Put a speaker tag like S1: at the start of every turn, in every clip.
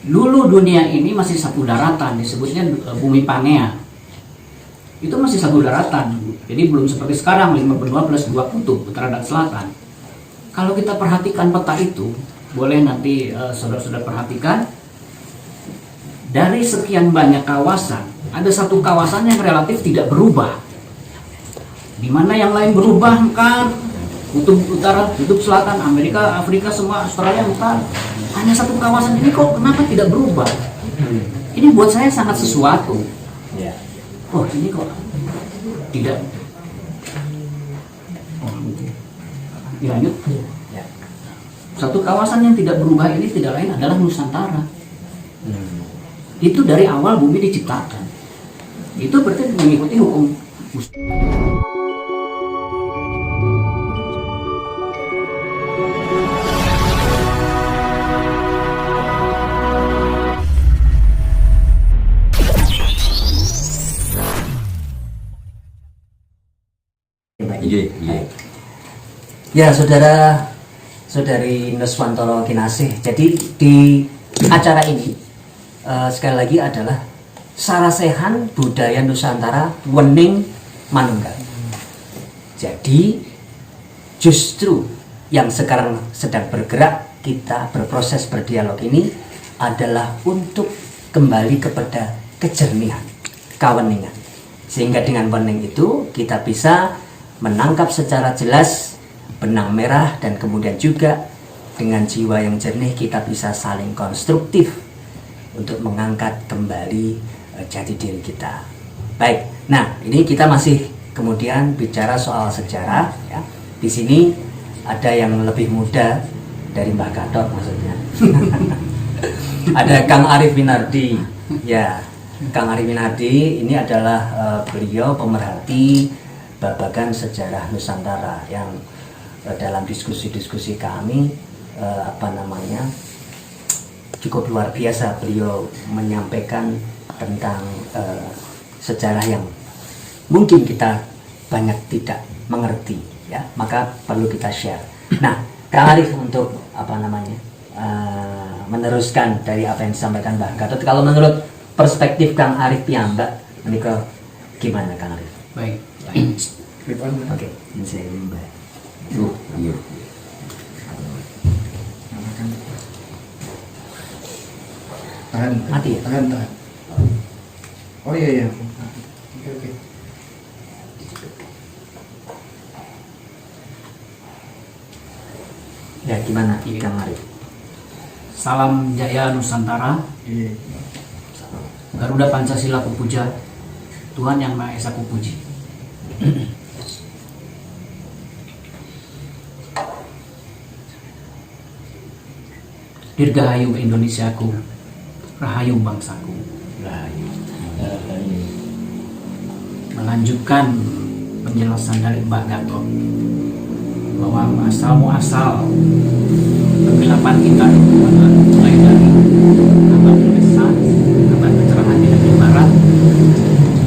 S1: Dulu dunia ini masih satu daratan, disebutnya bumi Pangea. Itu masih satu daratan, jadi belum seperti sekarang 5 benua plus 2 kutub, utara dan selatan. Kalau kita perhatikan peta itu, boleh nanti saudara-saudara perhatikan, dari sekian banyak kawasan, ada satu kawasan yang relatif tidak berubah. Di mana yang lain berubah kan, kutub utara, kutub selatan, Amerika, Afrika, semua, Australia bukan. Hanya satu kawasan ini kok kenapa tidak berubah? Ini buat saya sangat sesuatu. Oh ini kok tidak. Oh, dilanjut. Satu kawasan yang tidak berubah ini tidak lain adalah Nusantara. Itu dari awal bumi diciptakan. Itu berarti mengikuti hukum.
S2: Ya, saudari Nuswantoro Kinasih. Jadi di acara ini sekali lagi adalah Sarasehan Budaya Nusantara Wening Manunggal. Jadi justru yang sekarang sedang bergerak, kita berproses berdialog ini adalah untuk kembali kepada kejernihan, kaweningan. Sehingga dengan wening itu kita bisa menangkap secara jelas benang merah, dan kemudian juga dengan jiwa yang jernih kita bisa saling konstruktif untuk mengangkat kembali jati diri kita. Baik, nah ini kita masih kemudian bicara soal sejarah ya. Di sini ada yang lebih muda dari Mbah Gatot maksudnya. Ada Kang Arief Winardi. Ya, Kang Arief Winardi ini adalah beliau pemerhati babagan sejarah Nusantara yang dalam diskusi-diskusi kami cukup luar biasa. Beliau menyampaikan tentang sejarah yang mungkin kita banyak tidak mengerti ya, maka perlu kita share. Nah, Kang Arief untuk meneruskan dari apa yang disampaikan Mbak Gatot, kalau menurut perspektif Kang Arief piyambak ini gimana Kang Arief?
S1: Baik.
S2: Oke, ini saya Mbak.
S3: Iya. Tahan.
S2: Mati ya?
S3: Tahan. Oh iya. Oke.
S2: Ya, gimana Kang Arief?
S1: Salam jaya Nusantara.
S3: Iya.
S1: Garuda Pancasila kupuja, Tuhan Yang Maha Esa kupuji. Dirgahayu Indonesiaku, rahayu bangsaku.
S3: Rahayu.
S1: Melanjutkan penjelasan dari Mbak Gatot bahwa asal kegelapan kita mulai dari abad Renaissance, abad pencerahan di Barat,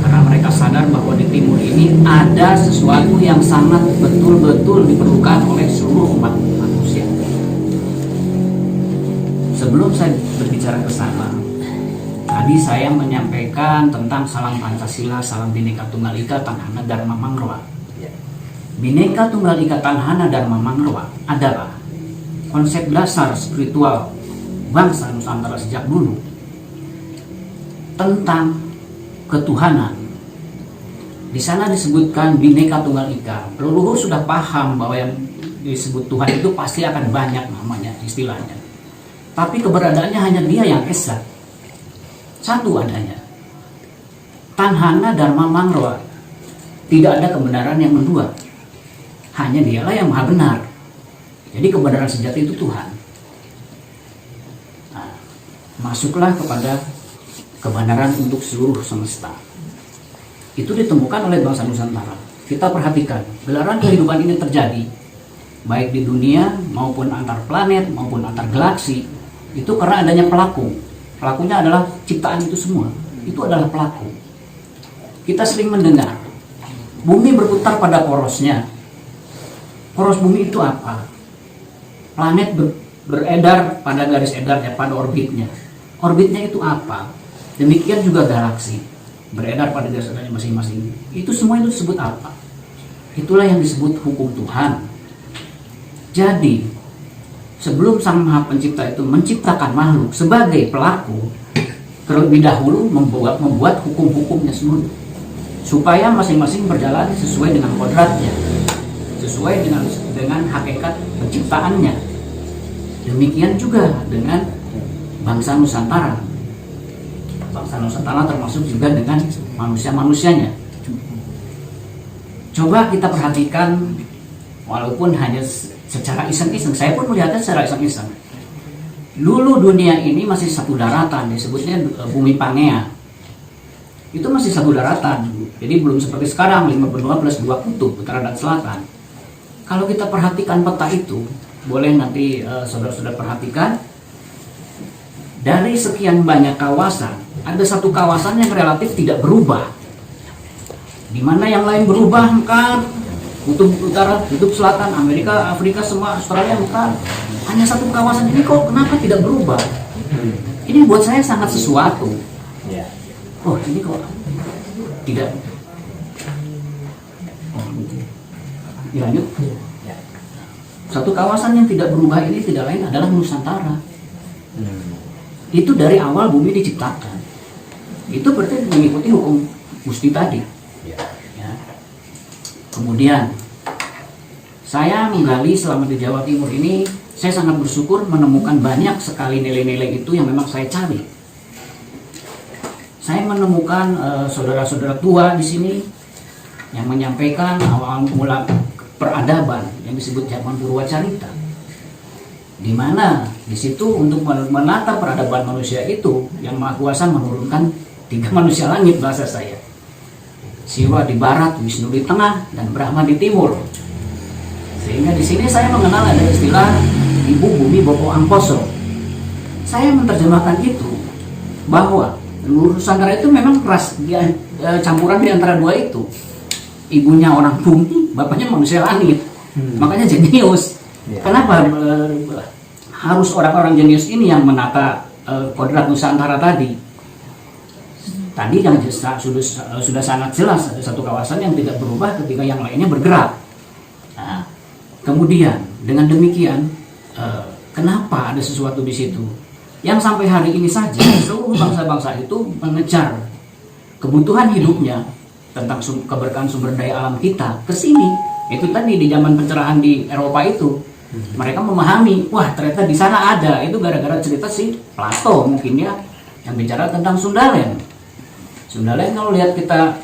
S1: karena mereka sadar bahwa di timur ini ada sesuatu yang sangat betul-betul diperlukan oleh seluruh umat manusia. Sebelum saya berbicara ke sana, tadi saya menyampaikan tentang salam Pancasila, salam Bhinneka Tunggal Ika, Tanhana Dharma Mangroa. Bhinneka Tunggal Ika, Tanhana Dharma Mangroa adalah konsep dasar spiritual bangsa Nusantara sejak dulu tentang ketuhanan. Di sana disebutkan Bhinneka Tunggal Ika. Leluhur sudah paham bahwa yang disebut Tuhan itu pasti akan banyak namanya, istilahnya. Tapi keberadaannya hanya Dia yang esa, satu adanya. Tanhana Dharma Mangroa, tidak ada kebenaran yang mendua, hanya Dialah yang maha benar. Jadi kebenaran sejati itu Tuhan. Nah, masuklah kepada kebenaran untuk seluruh semesta. Itu ditemukan oleh bangsa Nusantara. Kita perhatikan, gelaran kehidupan ini terjadi baik di dunia maupun antar planet maupun antar galaksi. Itu karena adanya pelaku. Pelakunya adalah ciptaan itu semua. Itu adalah pelaku. Kita sering mendengar bumi berputar pada porosnya. Poros bumi itu apa? Planet beredar pada garis edarnya, pada orbitnya. orbitnya itu apa. Demikian juga galaksi beredar pada dasarnya masing-masing. Itu semua itu disebut apa? Itulah yang disebut hukum Tuhan. Jadi sebelum Sang Maha Pencipta itu menciptakan makhluk sebagai pelaku, terlebih dahulu membuat hukum-hukumnya semua supaya masing-masing berjalan sesuai dengan kodratnya, sesuai dengan hakikat penciptaannya. Demikian juga dengan bangsa Nusantara. Bangsa Nusantara termasuk juga dengan manusia-manusianya. Coba kita perhatikan, walaupun hanya secara iseng-iseng, saya pun melihatnya secara iseng-iseng. Dulu dunia ini masih satu daratan, disebutnya bumi Pangea. Itu masih satu daratan, jadi belum seperti sekarang 5 benua plus 2 kutub, utara dan selatan. Kalau kita perhatikan peta itu, boleh nanti saudara-saudara perhatikan, dari sekian banyak kawasan, ada satu kawasan yang relatif tidak berubah, di mana yang lain berubah, kan? Kutub utara, kutub selatan, Amerika, Afrika, semua, Australia, bukan. Hanya satu kawasan ini kok kenapa tidak berubah? Ini buat saya sangat sesuatu. Oh, ini kok tidak. Lanjut. Satu kawasan yang tidak berubah ini tidak lain adalah Nusantara. Itu dari awal bumi diciptakan. Itu berarti mengikuti hukum Gusti tadi. Ya. Kemudian saya menggali selama di Jawa Timur ini, saya sangat bersyukur menemukan banyak sekali nilai-nilai itu yang memang saya cari. Saya menemukan saudara-saudara tua di sini yang menyampaikan awal mula peradaban yang disebut zaman Purwacarita, di mana di situ untuk menata peradaban manusia itu yang Maha Kuasa menurunkan 3 manusia langit, bahasa saya. Siwa di barat, Wisnu di tengah, dan Brahma di timur. Sehingga di sini saya mengenal ada istilah Ibu Bumi Bopo Angkoso. Saya menerjemahkan itu bahwa Nusantara itu memang keras, campuran di antara dua itu. Ibunya orang bumi, bapaknya manusia langit. Makanya jenius. Kenapa harus orang-orang jenius ini yang menata kodrat Nusantara tadi? Tadi yang sudah sangat jelas, ada satu kawasan yang tidak berubah ketika yang lainnya bergerak. Nah, kemudian dengan demikian, kenapa ada sesuatu di situ? Yang sampai hari ini saja seluruh bangsa-bangsa itu mengejar kebutuhan hidupnya tentang keberkahan sumber daya alam kita ke sini. Itu tadi di zaman pencerahan di Eropa itu, mereka memahami, wah ternyata di sana ada. Itu gara-gara cerita si Plato mungkin ya, yang bicara tentang Sundalen. Sundalen kalau kita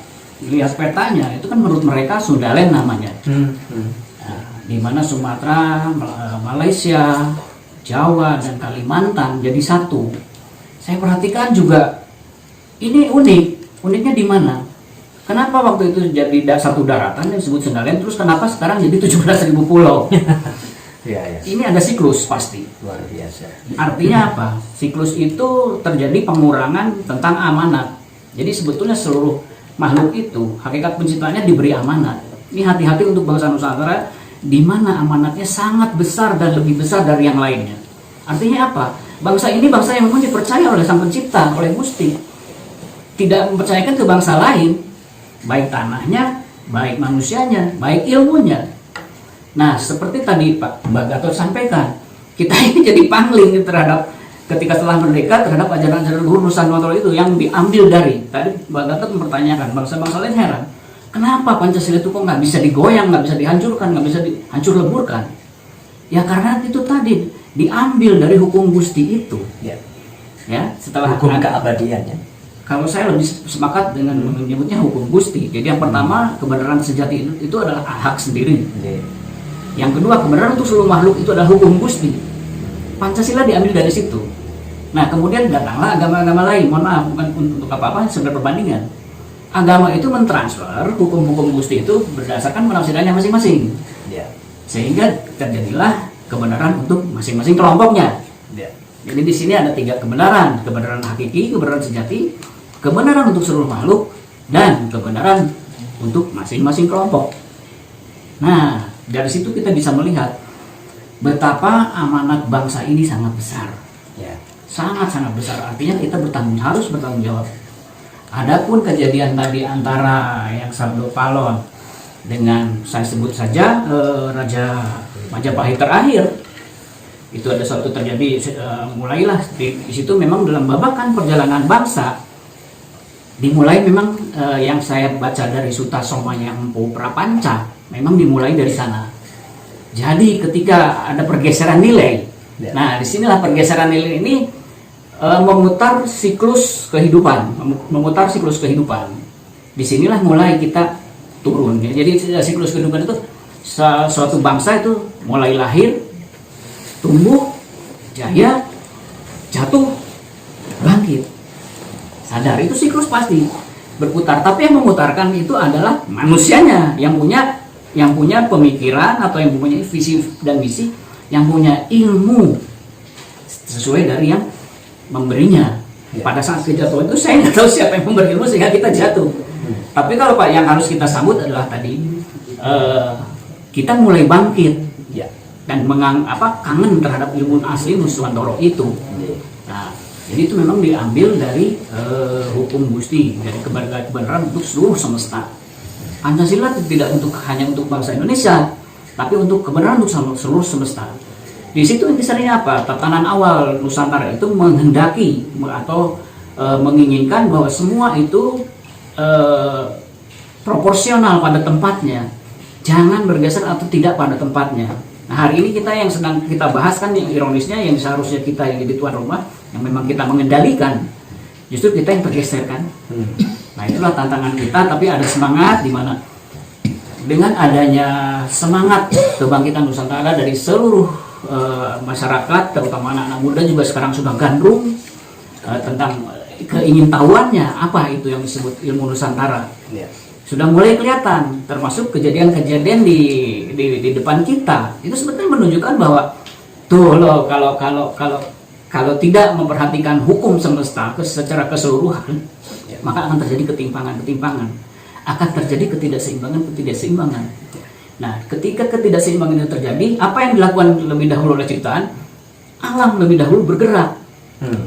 S1: lihat petanya, itu kan menurut mereka Sundalen namanya. Nah, di mana Sumatera, Malaysia, Jawa dan Kalimantan jadi satu. Saya perhatikan juga ini unik. Uniknya di mana? Kenapa waktu itu jadi satu daratan yang disebut Sundalen, terus kenapa sekarang jadi 17.000 pulau? Ini ada siklus pasti.
S2: Luar biasa.
S1: Artinya apa? Siklus itu terjadi pengurangan tentang amanat. Jadi sebetulnya seluruh makhluk itu hakikat penciptaannya diberi amanat. Ini hati-hati untuk bangsa Nusantara, di mana amanatnya sangat besar dan lebih besar dari yang lainnya. Artinya apa? Bangsa ini bangsa yang memang dipercaya oleh Sang Pencipta, oleh Gusti. Tidak mempercayakan ke bangsa lain, baik tanahnya, baik manusianya, baik ilmunya. Nah, seperti tadi Pak Mbak Gatot sampaikan, kita ini jadi pangling terhadap ketika setelah merdeka terhadap ajaran-ajaran luhur Nusantara itu yang diambil dari. Tadi Mbak Gatot mempertanyakan, bangsa-bangsa lain heran, kenapa Pancasila itu kok nggak bisa digoyang, nggak bisa dihancurkan, nggak bisa dihancur leburkan? Ya karena itu tadi diambil dari hukum Gusti itu. Ya, setelah
S2: hukum keabadiannya.
S1: Kalau saya lebih sepakat dengan menyebutnya hukum Gusti. Jadi yang pertama, kebenaran sejati itu adalah hak sendiri. Yang kedua, kebenaran untuk seluruh makhluk itu adalah hukum Gusti. Pancasila diambil dari situ. Nah, kemudian datanglah agama-agama lain. Mohon maaf, bukan untuk apa-apa, sekedar perbandingan. Agama itu mentransfer hukum-hukum Gusti itu berdasarkan penafsirannya masing-masing. Sehingga terjadilah kebenaran untuk masing-masing kelompoknya. Jadi di sini ada 3 kebenaran: kebenaran hakiki, kebenaran sejati, kebenaran untuk seluruh makhluk, dan kebenaran untuk masing-masing kelompok. Nah, dari situ kita bisa melihat betapa amanat bangsa ini sangat besar. sangat-sangat besar. Artinya kita harus bertanggung jawab. Adapun kejadian tadi antara yang Sabdo Palon dengan saya sebut saja Raja Majapahit terakhir, itu ada suatu terjadi, mulailah di situ memang dalam babakan perjalanan bangsa dimulai memang yang saya baca dari Suta Somaya Empu Prapanca memang dimulai dari sana. Jadi ketika ada pergeseran nilai, nah disinilah pergeseran nilai ini memutar siklus kehidupan. Disinilah mulai kita turun. Jadi siklus kehidupan itu suatu bangsa itu mulai lahir, tumbuh, jaya, jatuh, bangkit. Sadar itu siklus pasti berputar. Tapi yang memutarkan itu adalah manusianya yang punya pemikiran atau yang punya visi dan misi, yang punya ilmu sesuai dari yang memberinya. Pada saat kejatuhan itu saya nggak tahu siapa yang memberi ilmu sehingga kita jatuh. Tapi kalau Pak yang harus kita sambut adalah tadi kita mulai bangkit dan kangen terhadap ilmu asli Nuswantara itu. Nah, jadi itu memang diambil dari hukum Gusti, dari kebenaran untuk seluruh semesta. Pancasila tidak hanya untuk bangsa Indonesia, tapi untuk kebenaran untuk seluruh semesta. Di situ intisarinya apa? Tatanan awal Nusantara itu menghendaki atau menginginkan bahwa semua itu proporsional pada tempatnya, jangan bergeser atau tidak pada tempatnya. Nah, hari ini kita yang sedang kita bahas kan yang ironisnya yang seharusnya kita yang jadi tuan rumah, yang memang kita mengendalikan, justru kita yang tergeser kan. Nah, itulah tantangan kita, tapi ada semangat di mana dengan adanya semangat kebangkitan Nusantara dari seluruh masyarakat, terutama anak-anak muda juga sekarang sudah gandrung tentang keingintahuannya apa itu yang disebut ilmu Nusantara. Sudah mulai kelihatan, termasuk kejadian-kejadian di depan kita. Itu sebetulnya menunjukkan bahwa tuh loh, kalau tidak memperhatikan hukum semesta secara keseluruhan, maka akan terjadi ketimpangan, akan terjadi ketidakseimbangan. Nah, ketika ketidakseimbangan itu terjadi, apa yang dilakukan lebih dahulu oleh ciptaan? Alam lebih dahulu bergerak.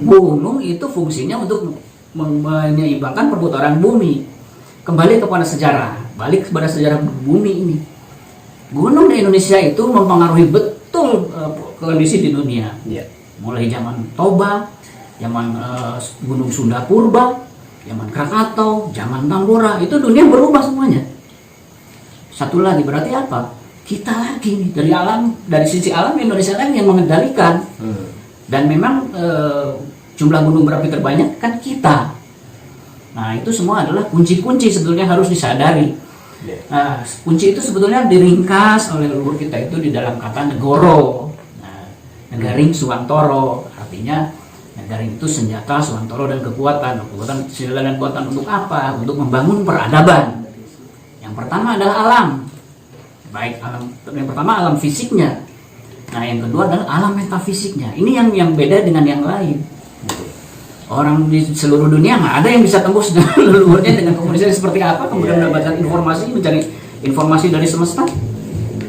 S1: Gunung itu fungsinya untuk menyeimbangkan perputaran bumi. Kembali kepada sejarah, balik kepada sejarah bumi ini. Gunung di Indonesia itu mempengaruhi betul kondisi di dunia. Mulai zaman Toba, zaman Gunung Sunda Purba, zaman Krakatau, zaman Tambora, itu dunia berubah semuanya. Satu lagi berarti apa? Kita lagi nih dari alam, dari sisi alam Indonesia lagi yang mengendalikan. Dan memang jumlah gunung berapi terbanyak kan kita. Nah, itu semua adalah kunci-kunci sebetulnya harus disadari. Nah, kunci itu sebetulnya diringkas oleh leluhur kita itu di dalam kata negoro. Nah, negaring suwantoro, artinya negaring itu senjata, suwantoro dan kekuatan. Senjata dan kekuatan untuk apa? Untuk membangun peradaban. Yang pertama adalah alam. Baik alam, yang pertama alam fisiknya. Nah, yang kedua adalah alam metafisiknya. Ini yang beda dengan yang lain. Orang di seluruh dunia nggak ada yang bisa tembus dengan leluhurnya dengan komunikasi seperti apa, kemudian mendapatkan informasi, mencari informasi dari semesta.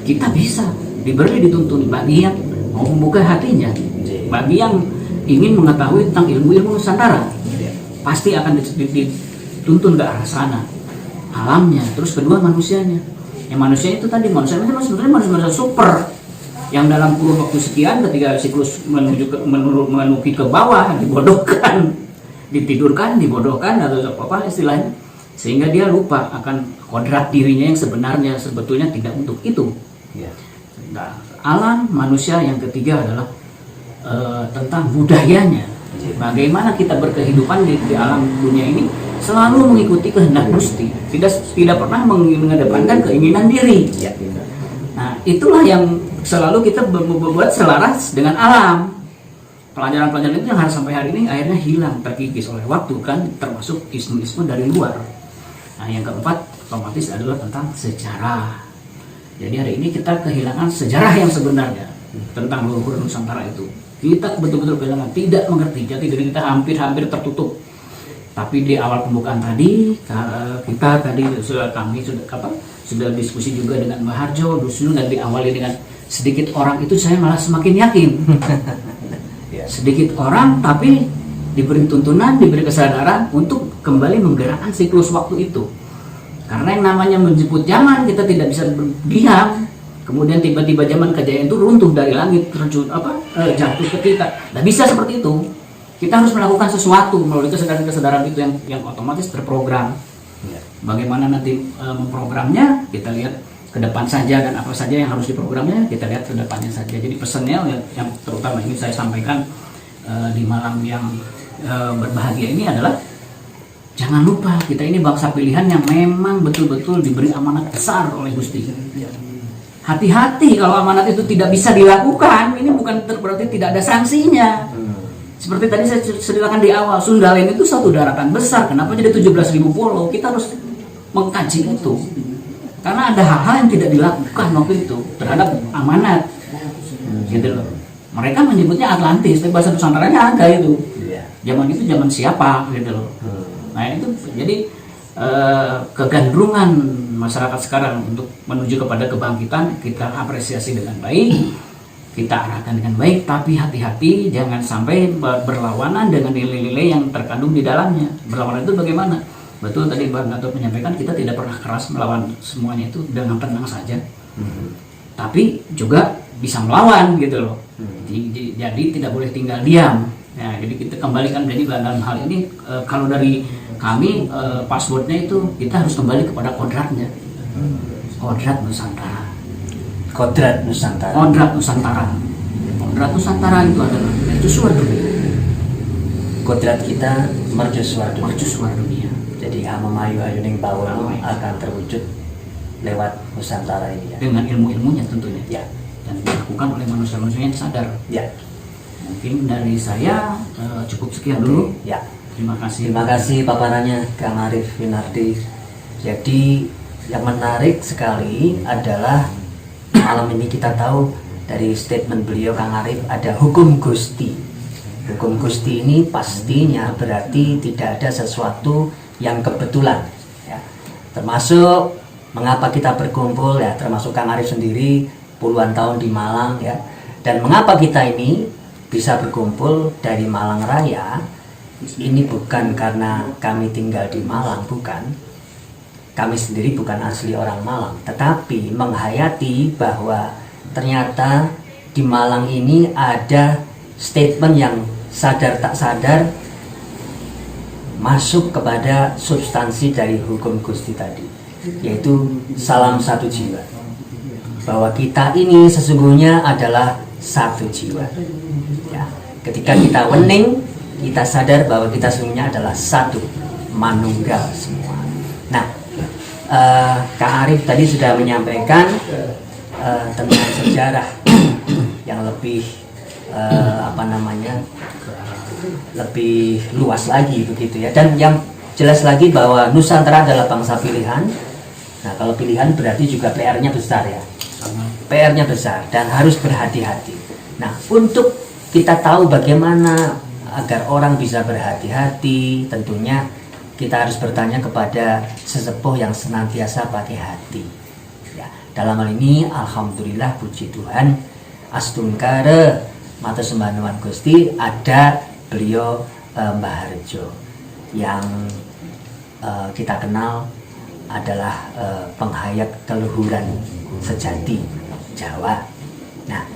S1: Kita bisa dituntun bagi yang mau membuka hatinya, bagi yang ingin mengetahui tentang ilmu-ilmu Nusantara, pasti akan dituntun ke arah sana. Alamnya, terus kedua manusianya. Yang manusia itu tadi manusia itu sebenarnya manusia super. Yang dalam kurun waktu sekian ketika siklus menuju ke bawah dibodohkan, ditidurkan, dibodohkan atau apa istilahnya, sehingga dia lupa akan kodrat dirinya yang sebenarnya sebetulnya tidak untuk itu. Nah, alam manusia yang ketiga adalah tentang budayanya. Bagaimana kita berkehidupan di alam dunia ini selalu mengikuti kehendak Gusti, tidak pernah mengedepankan keinginan diri. Nah, itulah yang selalu kita membuat selaras dengan alam. Pelajaran-pelajaran itu yang harus sampai hari ini akhirnya hilang, terkikis oleh waktu kan, termasuk ismu-ismu dari luar. Nah, yang keempat otomatis adalah tentang sejarah. Jadi hari ini kita kehilangan sejarah yang sebenarnya tentang leluhur Nusantara itu. Kita betul-betul kehilangan, tidak mengerti, jati diri kita hampir-hampir tertutup. Tapi di awal pembukaan tadi kami sudah diskusi juga dengan Mbah Harjo, Dusnu, dan diawali dengan sedikit orang itu saya malah semakin yakin. sedikit orang tapi diberi tuntunan, diberi kesadaran untuk kembali menggerakkan siklus waktu itu. Karena yang namanya menjemput zaman, kita tidak bisa diam. Kemudian tiba-tiba zaman kejayaan itu runtuh dari langit, terjun jatuh ke kita. Tidak bisa seperti itu. Kita harus melakukan sesuatu melalui kesadaran-kesadaran itu yang otomatis terprogram. Bagaimana nanti memprogramnya, kita lihat ke depan saja, dan apa saja yang harus diprogramnya kita lihat ke depannya saja. Jadi pesannya yang terutama ingin saya sampaikan di malam yang berbahagia ini adalah jangan lupa kita ini bangsa pilihan yang memang betul-betul diberi amanat besar oleh Gusti. Hati-hati kalau amanat itu tidak bisa dilakukan, ini bukan berarti tidak ada sanksinya. Seperti tadi saya ceritakan di awal, Sundalen itu satu daratan besar, kenapa jadi 17.000 pulau? Kita harus mengkaji itu. Karena ada hal-hal yang tidak dilakukan waktu itu terhadap amanat. Gitu loh. Mereka menyebutnya Atlantis, tapi bahasa Nusantaranya ada itu. Zaman itu zaman siapa gitu loh. Nah itu jadi kegandrungan masyarakat sekarang untuk menuju kepada kebangkitan kita apresiasi dengan baik, kita arahkan dengan baik, tapi hati-hati jangan sampai berlawanan dengan nilai-nilai yang terkandung di dalamnya. Berlawanan itu bagaimana? Betul tadi Bang Gatot menyampaikan kita tidak pernah keras melawan semuanya itu dengan tenang saja, tapi juga bisa melawan gitu loh. Jadi tidak boleh tinggal diam. Nah, jadi kita kembalikan jadi dalam hal ini kalau dari kami passwordnya itu kita harus kembali kepada kodratnya, kodrat Nusantara.
S2: Kodrat Nusantara.
S1: Kodrat Nusantara. Kodrat Nusantara itu adalah mercusuar dunia.
S2: Kodrat kita mercusuar dunia.
S1: Mercusuar dunia.
S2: Jadi Hamamayu Ayuning Bawono akan terwujud lewat Nusantara ini ya.
S1: Dengan ilmu-ilmunya tentunya.
S2: Ya.
S1: Dan dilakukan oleh manusia-manusia yang sadar.
S2: Ya.
S1: Mungkin dari saya cukup sekian dulu.
S2: Ya.
S1: Terima kasih.
S2: Terima kasih paparannya Kang Arif Winardi. Jadi yang menarik sekali adalah malam ini kita tahu dari statement beliau Kang Arif ada hukum Gusti. Hukum Gusti ini pastinya berarti tidak ada sesuatu yang kebetulan. Ya. Termasuk mengapa kita berkumpul ya, termasuk Kang Arif sendiri puluhan tahun di Malang ya. Dan mengapa kita ini bisa berkumpul dari Malang Raya, ini bukan karena kami tinggal di Malang, bukan. Kami sendiri bukan asli orang Malang, tetapi menghayati bahwa ternyata di Malang ini ada statement yang sadar tak sadar masuk kepada substansi dari hukum Gusti tadi, yaitu salam satu jiwa. Bahwa kita ini sesungguhnya adalah satu jiwa. Ya, ketika kita wening, kita sadar bahwa kita sesungguhnya adalah satu, manunggal semua. Nah, Kak Arif tadi sudah menyampaikan tentang sejarah yang lebih lebih luas lagi begitu ya. Dan yang jelas lagi bahwa Nusantara adalah bangsa pilihan. Nah, kalau pilihan berarti juga PR-nya besar ya. PR-nya besar dan harus berhati-hati. Nah, untuk kita tahu bagaimana agar orang bisa berhati-hati, tentunya kita harus bertanya kepada sesepuh yang senantiasa pakai hati. Ya, dalam hal ini, alhamdulillah puji Tuhan, astungkare mata sembah nuwun Gusti ada beliau Mbah Harjo yang kita kenal adalah penghayat keluhuran sejati Jawa. Nah,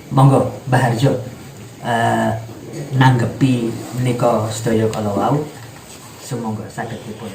S2: monggo Mbah Harjo nanggepi menika sedaya kala wau, sumangga saged dipun